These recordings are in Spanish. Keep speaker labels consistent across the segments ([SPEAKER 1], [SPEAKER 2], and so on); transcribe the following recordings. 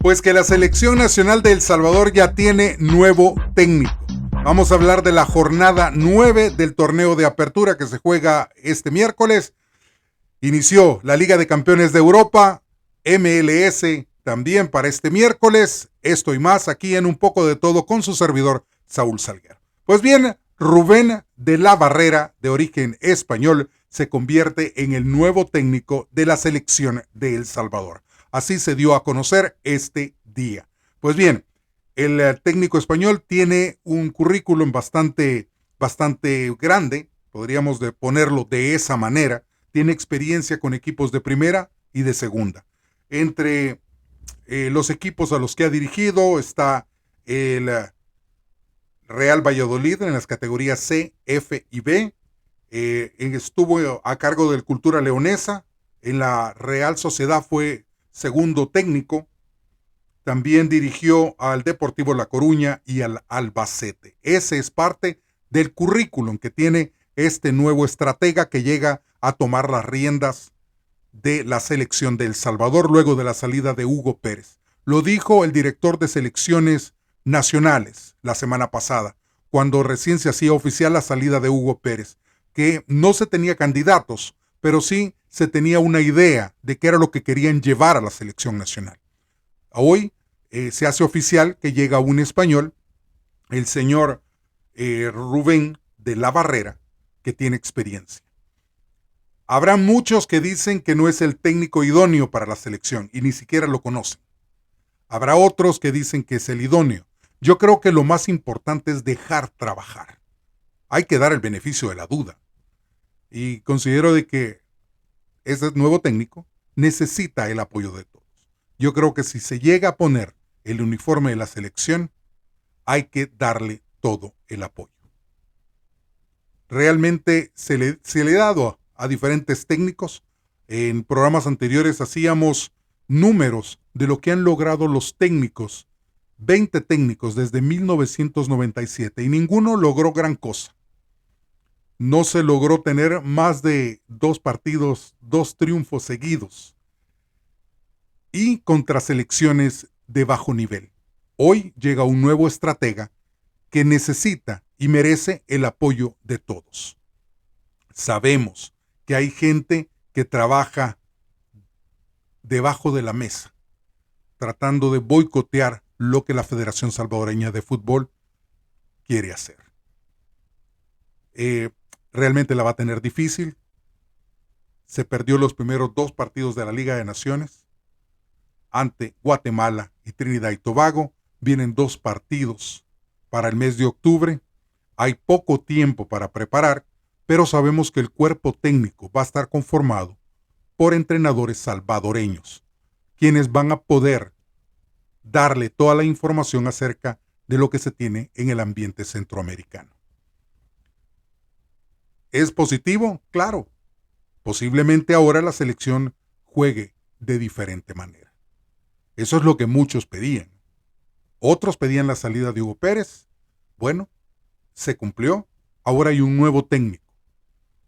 [SPEAKER 1] Pues que la selección nacional de El Salvador ya tiene nuevo técnico. Vamos a hablar de la jornada 9 del torneo de apertura que se juega este miércoles. Inició la Liga de Campeones de Europa, MLS también para este miércoles. Esto y más aquí en Un Poco de Todo con su servidor Saúl Salguero. Pues bien, Rubén de la Barrera, de origen español, se convierte en el nuevo técnico de la selección de El Salvador. Así se dio a conocer este día. Pues bien, el técnico español tiene un currículum bastante grande, podríamos ponerlo de esa manera. Tiene experiencia con equipos de primera y de segunda. Entre los equipos a los que ha dirigido está el Real Valladolid en las categorías C, F y B. Estuvo a cargo del Cultura Leonesa. En la Real Sociedad fue segundo técnico. También dirigió al Deportivo La Coruña y al Albacete. Ese es parte del currículum que tiene este nuevo estratega que llega a tomar las riendas de la selección de El Salvador luego de la salida de Hugo Pérez. Lo dijo el director de selecciones nacionales la semana pasada, cuando recién se hacía oficial la salida de Hugo Pérez, que no se tenía candidatos, pero sí se tenía una idea de qué era lo que querían llevar a la selección nacional. Hoy se hace oficial que llega un español, el señor Rubén de la Barrera, que tiene experiencia. Habrá muchos que dicen que no es el técnico idóneo para la selección y ni siquiera lo conocen. Habrá otros que dicen que es el idóneo. Yo creo que lo más importante es dejar trabajar. Hay que dar el beneficio de la duda. Y considero de que este nuevo técnico necesita el apoyo de todos. Yo creo que si se llega a poner el uniforme de la selección, hay que darle todo el apoyo. Realmente se le ha dado a diferentes técnicos. En programas anteriores hacíamos números de lo que han logrado los técnicos, 20 técnicos desde 1997, y ninguno logró gran cosa. No se logró tener más de 2 triunfos seguidos, y contra selecciones de bajo nivel. Hoy llega un nuevo estratega que necesita y merece el apoyo de todos. Sabemos que hay gente que trabaja debajo de la mesa, tratando de boicotear lo que la Federación Salvadoreña de Fútbol quiere hacer. Realmente la va a tener difícil. Se perdió los primeros 2 partidos de la Liga de Naciones ante Guatemala y Trinidad y Tobago. Vienen 2 partidos para el mes de octubre. Hay poco tiempo para preparar, pero sabemos que el cuerpo técnico va a estar conformado por entrenadores salvadoreños, quienes van a poder darle toda la información acerca de lo que se tiene en el ambiente centroamericano. ¿Es positivo? Claro. Posiblemente ahora la selección juegue de diferente manera. Eso es lo que muchos pedían. Otros pedían la salida de Hugo Pérez. Bueno, se cumplió. Ahora hay un nuevo técnico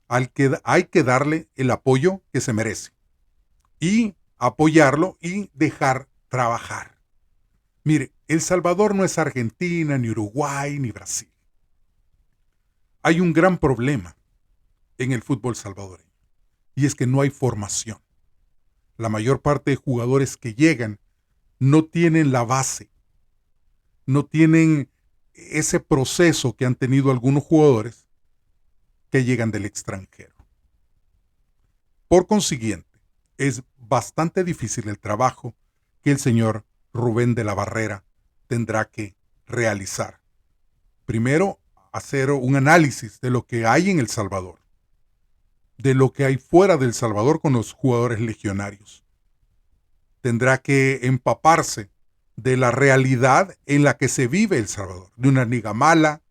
[SPEAKER 1] al que hay que darle el apoyo que se merece y apoyarlo y dejar trabajar. Mire, El Salvador no es Argentina, ni Uruguay, ni Brasil. Hay un gran problema en el fútbol salvadoreño, y es que no hay formación. La mayor parte de jugadores que llegan no tienen la base, no tienen ese proceso que han tenido algunos jugadores que llegan del extranjero. Por consiguiente, es bastante difícil el trabajo que el señor Rubén de la Barrera tendrá que realizar. Primero, hacer un análisis de lo que hay en El Salvador, de lo que hay fuera de El Salvador con los jugadores legionarios. Tendrá que empaparse de la realidad en la que se vive El Salvador, de una liga mala,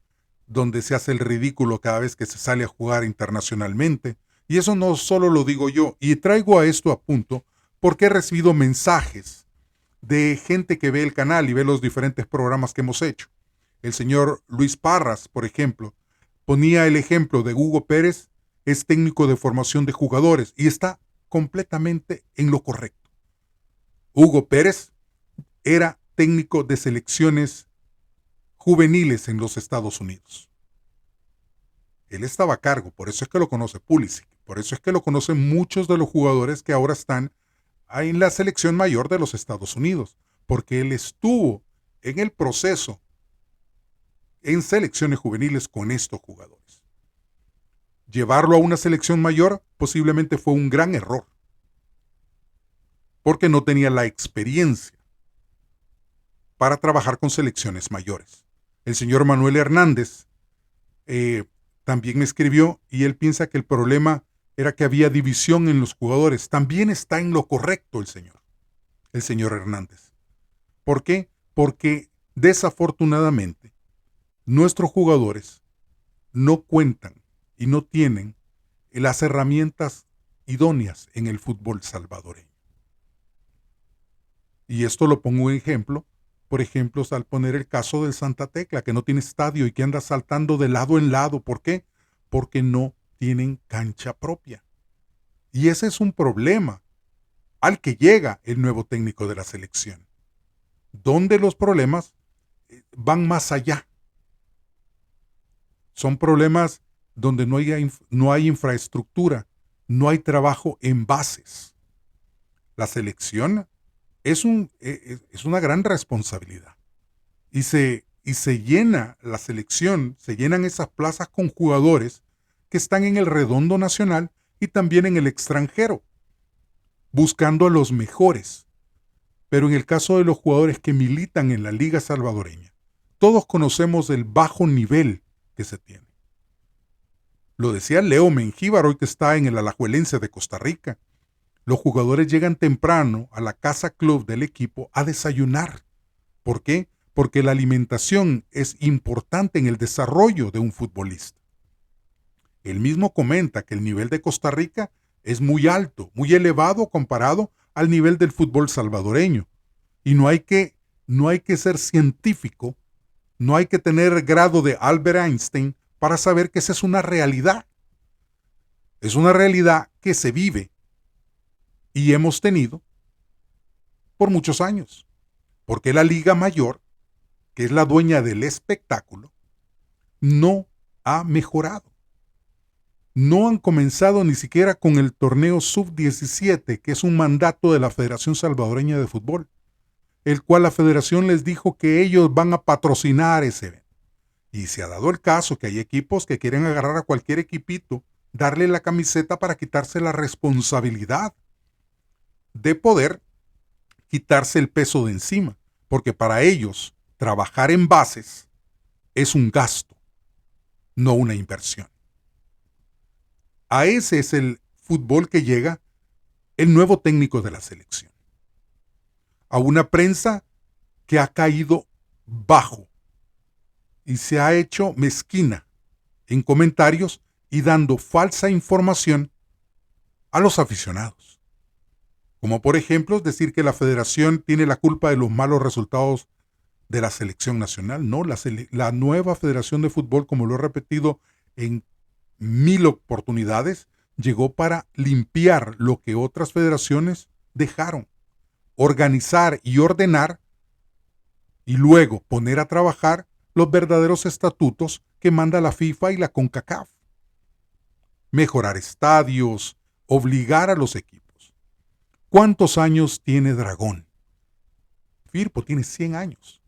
[SPEAKER 1] donde se hace el ridículo cada vez que se sale a jugar internacionalmente. Y eso no solo lo digo yo, y traigo a esto a punto porque he recibido mensajes de gente que ve el canal y ve los diferentes programas que hemos hecho. El señor Luis Parras, por ejemplo, ponía el ejemplo de Hugo Pérez, es técnico de formación de jugadores, y está completamente en lo correcto. Hugo Pérez era técnico de selecciones juveniles en los Estados Unidos. Él estaba a cargo, por eso es que lo conoce Pulisic, por eso es que lo conocen muchos de los jugadores que ahora están en la selección mayor de los Estados Unidos, porque él estuvo en el proceso en selecciones juveniles con estos jugadores. Llevarlo a una selección mayor posiblemente fue un gran error, porque no tenía la experiencia para trabajar con selecciones mayores. El señor Manuel Hernández también me escribió y él piensa que el problema era que había división en los jugadores. También está en lo correcto el señor Hernández. ¿Por qué? Porque desafortunadamente nuestros jugadores no cuentan y no tienen las herramientas idóneas en el fútbol salvadoreño. Y esto lo pongo en ejemplo, por ejemplo, al poner el caso del Santa Tecla, que no tiene estadio y que anda saltando de lado en lado. ¿Por qué? Porque no tienen cancha propia. Y ese es un problema al que llega el nuevo técnico de la selección, donde los problemas van más allá. Son problemas donde no hay infraestructura, no hay trabajo en bases. La selección es una gran responsabilidad. Y se llena la selección, se llenan esas plazas con jugadores que están en el redondo nacional y también en el extranjero, buscando a los mejores. Pero en el caso de los jugadores que militan en la Liga Salvadoreña, todos conocemos el bajo nivel que se tiene. Lo decía Leo Mengíbar, hoy que está en el Alajuelense de Costa Rica. Los jugadores llegan temprano a la casa club del equipo a desayunar. ¿Por qué? Porque la alimentación es importante en el desarrollo de un futbolista. Él mismo comenta que el nivel de Costa Rica es muy alto, muy elevado comparado al nivel del fútbol salvadoreño. Y no hay que ser científico, no hay que tener grado de Albert Einstein para saber que esa es una realidad. Es una realidad que se vive y hemos tenido por muchos años. Porque la Liga Mayor, que es la dueña del espectáculo, no ha mejorado. No han comenzado ni siquiera con el torneo sub-17, que es un mandato de la Federación Salvadoreña de Fútbol, el cual la federación les dijo que ellos van a patrocinar ese evento. Y se ha dado el caso que hay equipos que quieren agarrar a cualquier equipito, darle la camiseta para quitarse la responsabilidad de poder quitarse el peso de encima, porque para ellos trabajar en bases es un gasto, no una inversión. A ese es el fútbol que llega el nuevo técnico de la selección. A una prensa que ha caído bajo y se ha hecho mezquina en comentarios y dando falsa información a los aficionados. Como por ejemplo decir que la federación tiene la culpa de los malos resultados de la selección nacional. No, la nueva Federación de Fútbol, como lo he repetido en 1000 oportunidades, llegó para limpiar lo que otras federaciones dejaron, organizar y ordenar y luego poner a trabajar los verdaderos estatutos que manda la FIFA y la CONCACAF. Mejorar estadios, obligar a los equipos. ¿Cuántos años tiene Dragón? Firpo tiene 100 años.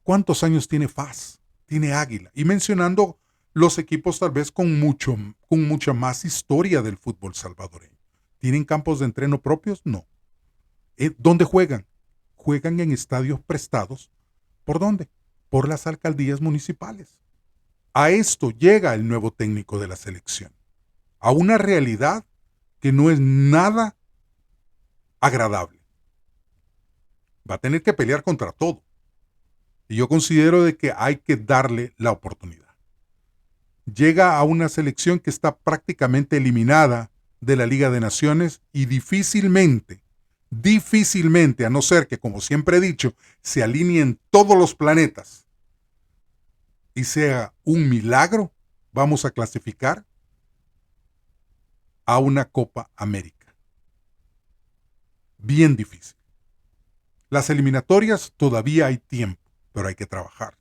[SPEAKER 1] ¿Cuántos años tiene FAS? Tiene Águila. Y mencionando los equipos tal vez con mucha más historia del fútbol salvadoreño. ¿Tienen campos de entreno propios? No. ¿Dónde juegan? Juegan en estadios prestados. ¿Por dónde? Por las alcaldías municipales. A esto llega el nuevo técnico de la selección. A una realidad que no es nada agradable. Va a tener que pelear contra todo. Y yo considero de que hay que darle la oportunidad. Llega a una selección que está prácticamente eliminada de la Liga de Naciones y difícilmente, a no ser que, como siempre he dicho, se alineen todos los planetas y sea un milagro, vamos a clasificar a una Copa América. Bien difícil. Las eliminatorias todavía hay tiempo, pero hay que trabajar.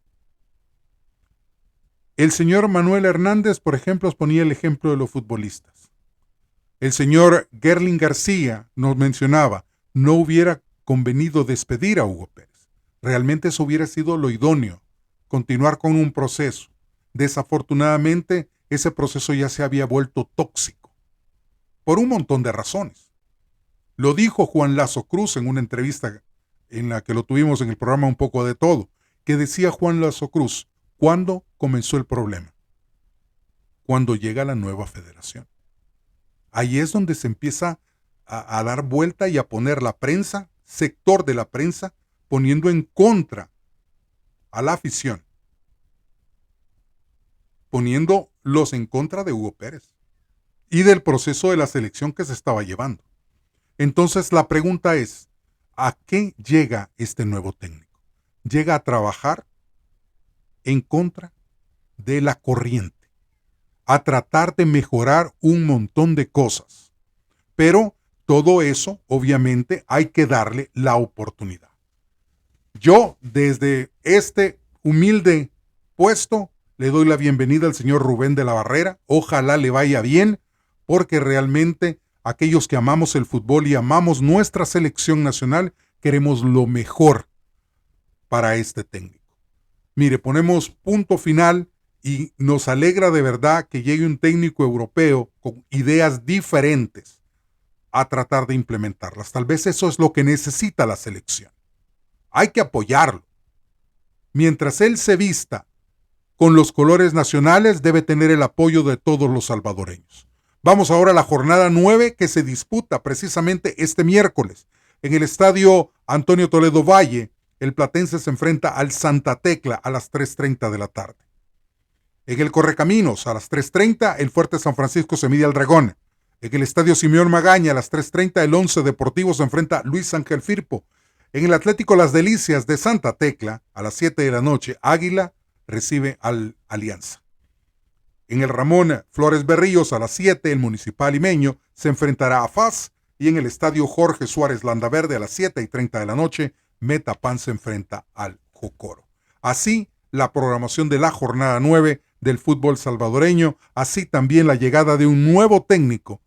[SPEAKER 1] El señor Manuel Hernández, por ejemplo, os ponía el ejemplo de los futbolistas. El señor Gerling García nos mencionaba, no hubiera convenido despedir a Hugo Pérez. Realmente eso hubiera sido lo idóneo, continuar con un proceso. Desafortunadamente, ese proceso ya se había vuelto tóxico, por un montón de razones. Lo dijo Juan Lazo Cruz en una entrevista en la que lo tuvimos en el programa Un Poco de Todo, que decía Juan Lazo Cruz, ¿cuándo comenzó el problema? Cuando llega la nueva federación. Ahí es donde se empieza a dar vuelta y a poner la prensa, sector de la prensa, poniendo en contra a la afición, poniéndolos en contra de Hugo Pérez y del proceso de la selección que se estaba llevando. Entonces la pregunta es, ¿a qué llega este nuevo técnico? Llega a trabajar en contra de la corriente, a tratar de mejorar un montón de cosas. Pero todo eso, obviamente, hay que darle la oportunidad. Yo, desde este humilde puesto, le doy la bienvenida al señor Rubén de la Barrera. Ojalá le vaya bien, porque realmente aquellos que amamos el fútbol y amamos nuestra selección nacional, queremos lo mejor para este técnico. Mire, ponemos punto final y nos alegra de verdad que llegue un técnico europeo con ideas diferentes a tratar de implementarlas. Tal vez eso es lo que necesita la selección. Hay que apoyarlo. Mientras él se vista con los colores nacionales, debe tener el apoyo de todos los salvadoreños. Vamos ahora a la jornada 9 que se disputa precisamente este miércoles. En el estadio Antonio Toledo Valle, el Platense se enfrenta al Santa Tecla a las 3:30 de la tarde. En el Correcaminos, a las 3:30, el Fuerte San Francisco se mide al Dragón. En el Estadio Simeón Magaña, a las 3:30, el Once Deportivo se enfrenta a Luis Ángel Firpo. En el Atlético Las Delicias de Santa Tecla, a las 7 de la noche, Águila recibe al Alianza. En el Ramón Flores Berríos, a las 7, el Municipal Limeño se enfrentará a FAS. Y en el Estadio Jorge Suárez Landaverde, a las 7:30 de la noche, Metapan se enfrenta al Jocoro. Así, la programación de la jornada 9 del fútbol salvadoreño, así también la llegada de un nuevo técnico,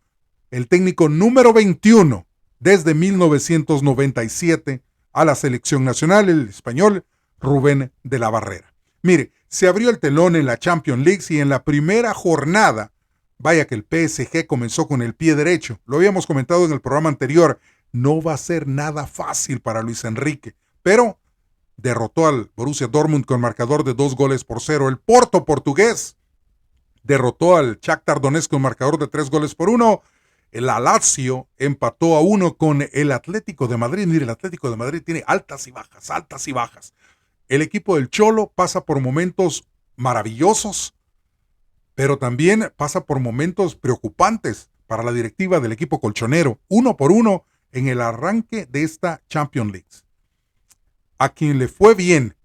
[SPEAKER 1] el técnico número 21 desde 1997 a la selección nacional, el español Rubén de la Barrera. Mire, se abrió el telón en la Champions League y en la primera jornada, vaya que el PSG comenzó con el pie derecho. Lo habíamos comentado en el programa anterior, no va a ser nada fácil para Luis Enrique, pero derrotó al Borussia Dortmund con marcador de 2-0. El Porto portugués derrotó al Shakhtar Donetsk con marcador de 3-1. El Lazio empató a 1 con el Atlético de Madrid. Mire, el Atlético de Madrid tiene altas y bajas, altas y bajas. El equipo del Cholo pasa por momentos maravillosos, pero también pasa por momentos preocupantes para la directiva del equipo colchonero, 1-1 en el arranque de esta Champions League. A quien le fue bien,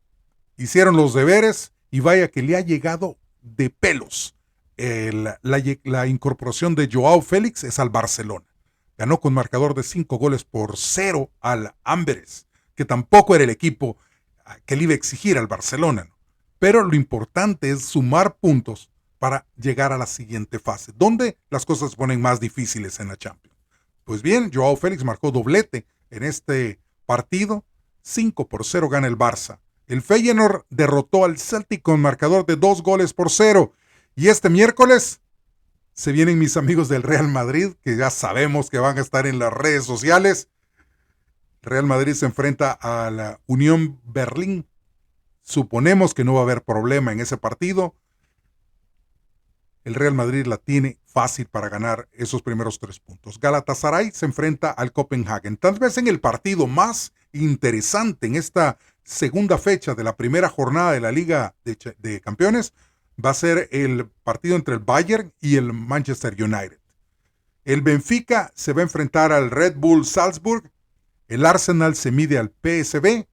[SPEAKER 1] hicieron los deberes y vaya que le ha llegado de pelos. La incorporación de Joao Félix es al Barcelona. Ganó con marcador de 5-0 al Amberes, que tampoco era el equipo que le iba a exigir al Barcelona, ¿no? Pero lo importante es sumar puntos para llegar a la siguiente fase, donde las cosas se ponen más difíciles en la Champions. Pues bien, Joao Félix marcó doblete en este partido, 5-0 gana el Barça. El Feyenoord derrotó al Celtic con marcador de 2-0. Y este miércoles se vienen mis amigos del Real Madrid, que ya sabemos que van a estar en las redes sociales. Real Madrid se enfrenta a la Unión Berlín. Suponemos que no va a haber problema en ese partido. El Real Madrid la tiene fácil para ganar esos primeros 3 puntos. Galatasaray se enfrenta al Copenhagen. Tal vez en el partido más interesante en esta segunda fecha de la primera jornada de la Liga de Campeones va a ser el partido entre el Bayern y el Manchester United. El Benfica se va a enfrentar al Red Bull Salzburg. El Arsenal se mide al PSV.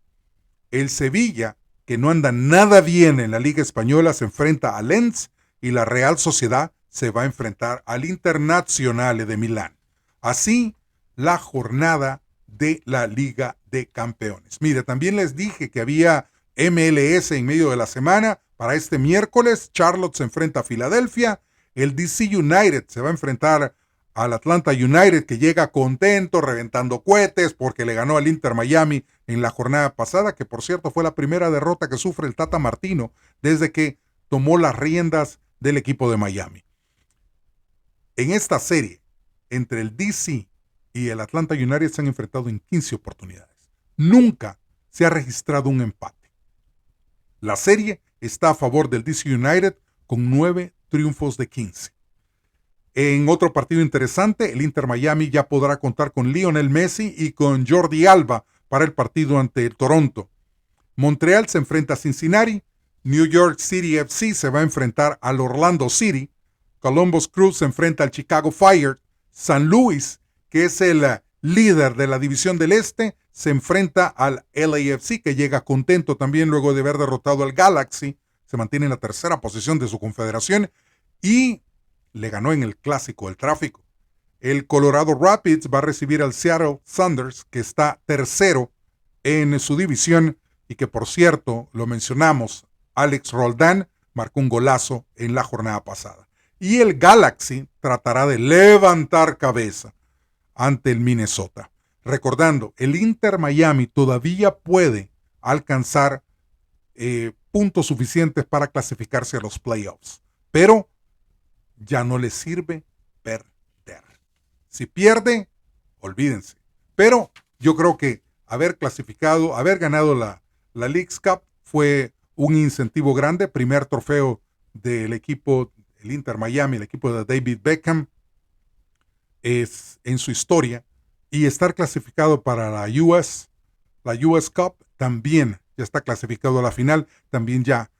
[SPEAKER 1] El Sevilla, que no anda nada bien en la Liga Española, se enfrenta al Lens. Y la Real Sociedad se va a enfrentar al Internazionale de Milán. Así, la jornada de la Liga de Campeones. Mire, también les dije que había MLS en medio de la semana. Para este miércoles, Charlotte se enfrenta a Filadelfia. El DC United se va a enfrentar al Atlanta United, que llega contento, reventando cohetes, porque le ganó al Inter Miami en la jornada pasada, que por cierto fue la primera derrota que sufre el Tata Martino desde que tomó las riendas del equipo de Miami. En esta serie, entre el DC y el Atlanta United se han enfrentado en 15 oportunidades. Nunca se ha registrado un empate. La serie está a favor del DC United con 9 triunfos de 15. En otro partido interesante, el Inter Miami ya podrá contar con Lionel Messi y con Jordi Alba para el partido ante el Toronto. Montreal se enfrenta a Cincinnati, New York City FC se va a enfrentar al Orlando City, Columbus Crew se enfrenta al Chicago Fire, San Luis, que es el líder de la División del Este, se enfrenta al LAFC, que llega contento también luego de haber derrotado al Galaxy, se mantiene en la tercera posición de su confederación y le ganó en el clásico del tráfico. El Colorado Rapids va a recibir al Seattle Sounders, que está tercero en su división y que, por cierto, lo mencionamos, Alex Roldán marcó un golazo en la jornada pasada. Y el Galaxy tratará de levantar cabeza ante el Minnesota. Recordando, el Inter Miami todavía puede alcanzar puntos suficientes para clasificarse a los playoffs, pero ya no le sirve perder. Si pierde, olvídense. Pero yo creo que haber clasificado, haber ganado la Leagues Cup fue un incentivo grande. Primer trofeo del equipo, el Inter Miami, el equipo de David Beckham, es en su historia. Y estar clasificado para la US Cup también ya está clasificado a la final. También ya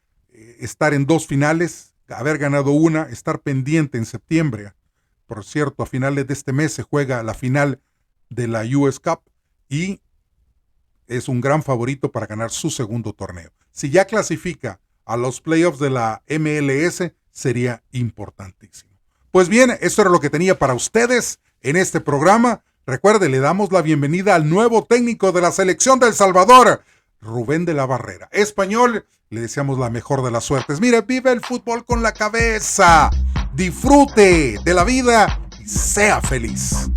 [SPEAKER 1] estar en 2 finales, haber ganado una, estar pendiente en septiembre. Por cierto, a finales de este mes se juega la final de la US Cup y es un gran favorito para ganar su segundo torneo. Si ya clasifica a los playoffs de la MLS, sería importantísimo. Pues bien, esto era lo que tenía para ustedes en este programa. Recuerde, le damos la bienvenida al nuevo técnico de la selección de El Salvador, Rubén de la Barrera. Español, le deseamos la mejor de las suertes. Mire, vive el fútbol con la cabeza, disfrute de la vida y sea feliz.